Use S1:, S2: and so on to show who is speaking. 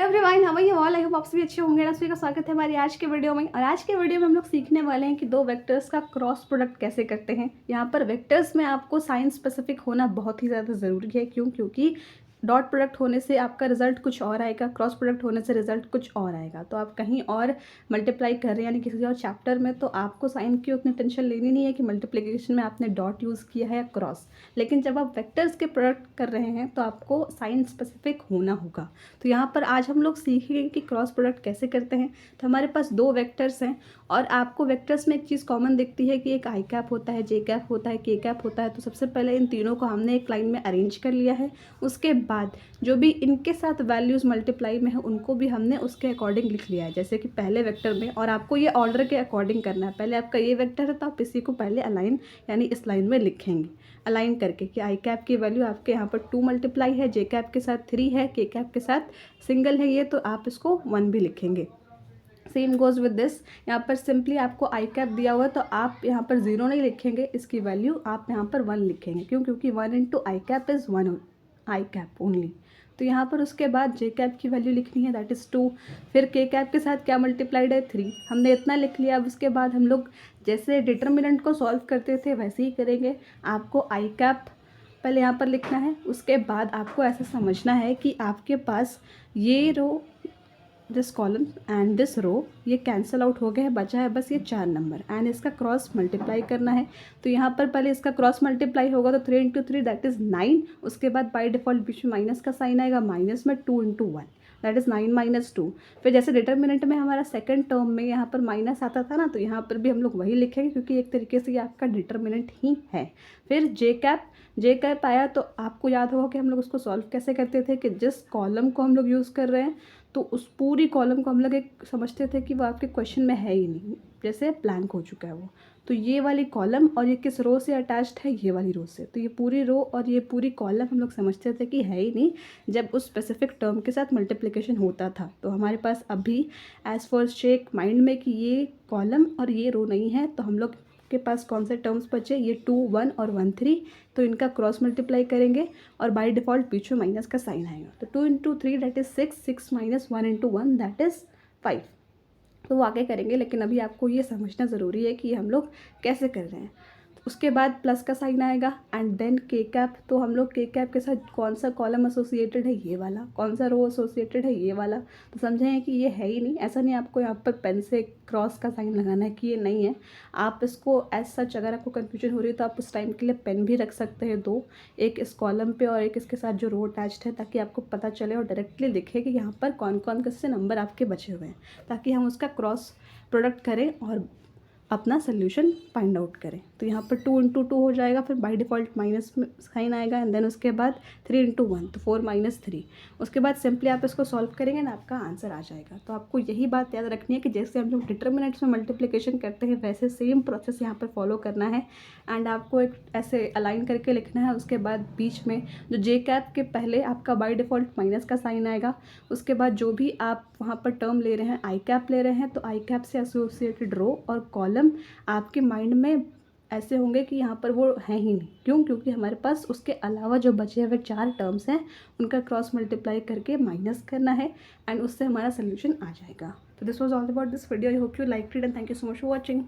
S1: Everyone, how are you all? I hope आप सभी अच्छे होंगे। आप सभी का स्वागत है हमारी आज के वीडियो में। और आज के वीडियो में हम लोग सीखने वाले हैं कि दो वेक्टर्स का क्रॉस प्रोडक्ट कैसे करते हैं। यहाँ पर वेक्टर्स में आपको साइन स्पेसिफिक होना बहुत ही ज़्यादा ज़रूरी है। क्योंकि डॉट प्रोडक्ट होने से आपका रिजल्ट कुछ और आएगा, क्रॉस प्रोडक्ट होने से रिजल्ट कुछ और आएगा। तो आप कहीं और मल्टीप्लाई कर रहे हैं यानी किसी और चैप्टर में, तो आपको साइन की उतनी टेंशन लेनी नहीं है कि मल्टीप्लिकेशन में आपने डॉट यूज़ किया है या क्रॉस। लेकिन जब आप वेक्टर्स के प्रोडक्ट कर रहे हैं तो आपको साइन स्पेसिफिक होना होगा। तो यहाँ पर आज हम लोग सीखेंगे कि क्रॉस प्रोडक्ट कैसे करते हैं। तो हमारे पास दो वेक्टर्स हैं और आपको वेक्टर्स में एक चीज़ कॉमन दिखती है कि एक आई कैप होता है, जे कैप होता है, के कैप होता है। तो सबसे पहले इन तीनों को हमने एक लाइन में अरेंज कर लिया है। उसके बाद जो भी इनके साथ वैल्यूज़ मल्टीप्लाई में है उनको भी हमने उसके अकॉर्डिंग लिख लिया है। जैसे कि पहले वेक्टर में, और आपको ये ऑर्डर के अकॉर्डिंग करना है। पहले आपका ये वेक्टर है तो आप इसी को पहले अलाइन यानी इस लाइन में लिखेंगे अलाइन करके कि आई कैप की वैल्यू आपके यहाँ पर 2 मल्टीप्लाई है, जे कैप के साथ 3 है, के कैप के साथ सिंगल है ये, तो आप इसको 1 भी लिखेंगे। Same goes with this. यहाँ पर सिंपली आपको आई कैप दिया हुआ है तो आप यहाँ पर 0 नहीं लिखेंगे, इसकी वैल्यू आप यहाँ पर 1 लिखेंगे। क्यों? क्योंकि 1 into I cap is 1 I cap only. तो यहाँ पर उसके बाद जे कैप की वैल्यू लिखनी है, दैट इज़ 2। फिर के कैप के साथ क्या मल्टीप्लाइड है? 3। हमने इतना लिख लिया। अब उसके बाद हम लोग जैसे डिटर्मिनेंट को सॉल्व करते थे वैसे ही करेंगे। आपको आई कैप पहले यहाँ पर लिखना है, उसके बाद आपको ऐसा समझना है कि आपके पास ये रो, दिस कॉलम एंड दिस रो ये कैंसिल आउट हो गए हैं, बचा है बस ये 4 नंबर एंड इसका क्रॉस मल्टीप्लाई करना है। तो यहाँ पर पहले इसका क्रॉस मल्टीप्लाई होगा तो 3 इंटू 3 दैट इज़ 9। उसके बाद बाय डिफ़ॉल्ट बीच में माइनस का साइन आएगा, माइनस में 2 इंटू 1 दैट इज़ 9 माइनस 2। फिर जैसे डिटर्मिनेंट में हमारा सेकंड टर्म में यहाँ पर माइनस आता था ना, तो यहाँ पर भी हम लोग वही लिखेंगे क्योंकि एक तरीके से ये आपका डिटर्मिनेंट ही है। फिर जे कैप आया तो आपको याद होगा कि हम लोग उसको सॉल्व कैसे करते थे कि जिस कॉलम को हम लोग यूज़ कर रहे हैं तो उस पूरी कॉलम को हम लोग एक समझते थे कि वो आपके क्वेश्चन में है ही नहीं, जैसे ब्लैंक हो चुका है वो। तो ये वाली कॉलम और ये किस रो से अटैच्ड है? ये वाली रो से। तो ये पूरी रो और ये पूरी कॉलम हम लोग समझते थे कि है ही नहीं जब उस स्पेसिफिक टर्म के साथ मल्टीप्लिकेशन होता था। तो हमारे पास अभी एज फॉर चेक माइंड में कि ये कॉलम और ये रो नहीं है, तो हम लोग के पास कौन से टर्म्स बचे? ये 2, 1 और 1, 3। तो इनका क्रॉस मल्टीप्लाई करेंगे और बाय डिफ़ॉल्ट बीच में माइनस का साइन आएगा। तो 2 into 3 that is 6, 6 minus 1 into 1 that is 5। तो वो आगे करेंगे, लेकिन अभी आपको ये समझना ज़रूरी है कि हम लोग कैसे कर रहे हैं। उसके बाद प्लस का साइन आएगा एंड देन के कैप। तो हम लोग के कैप के साथ कौन सा कॉलम एसोसिएटेड है? ये वाला। कौन सा रो एसोसिएटेड है? ये वाला। तो समझें कि ये है ही नहीं। ऐसा नहीं आपको यहाँ पर पेन से क्रॉस का साइन लगाना है कि ये नहीं है। आप इसको एज सच, अगर आपको कन्फ्यूजन हो रही है तो आप उस टाइम के लिए पेन भी रख सकते हैं दो, एक इस कॉलम पे और एक इसके साथ जो रो अटैच्ड है, ताकि आपको पता चले और डायरेक्टली दिखे कि यहाँ पर कौन कौन से नंबर आपके बचे हुए हैं, ताकि हम उसका क्रॉस प्रोडक्ट करें और अपना सोल्यूशन फाइंड आउट करें। तो यहाँ पर 2 इंटू 2 हो जाएगा, फिर बाय डिफ़ॉल्ट माइनस में साइन आएगा एंड देन उसके बाद 3 इंटू 1 तो 4 माइनस 3। उसके बाद सिंपली आप इसको सॉल्व करेंगे ना, आपका आंसर आ जाएगा। तो आपको यही बात याद रखनी है कि जैसे हम लोग डिटर्मिनेंट्स में मल्टीप्लिकेशन करते हैं वैसे सेम प्रोसेस यहाँ पर फॉलो करना है एंड आपको एक ऐसे अलाइन करके लिखना है। उसके बाद बीच में जो जे कैप के पहले आपका बाय डिफ़ॉल्ट माइनस का साइन आएगा। उसके बाद जो भी आप वहाँ पर टर्म ले रहे हैं, आई कैप ले रहे हैं, तो आई कैप से एसोसिएटेड रो और कॉलम आपके माइंड में ऐसे होंगे कि यहाँ पर वो हैं ही नहीं। क्यों? क्योंकि हमारे पास उसके अलावा जो बचे हुए 4 टर्म्स हैं उनका क्रॉस मल्टीप्लाई करके माइनस करना है एंड उससे हमारा सोल्यूशन आ जाएगा। तो this was all about this video. I hope you like it and thank you so much for watching.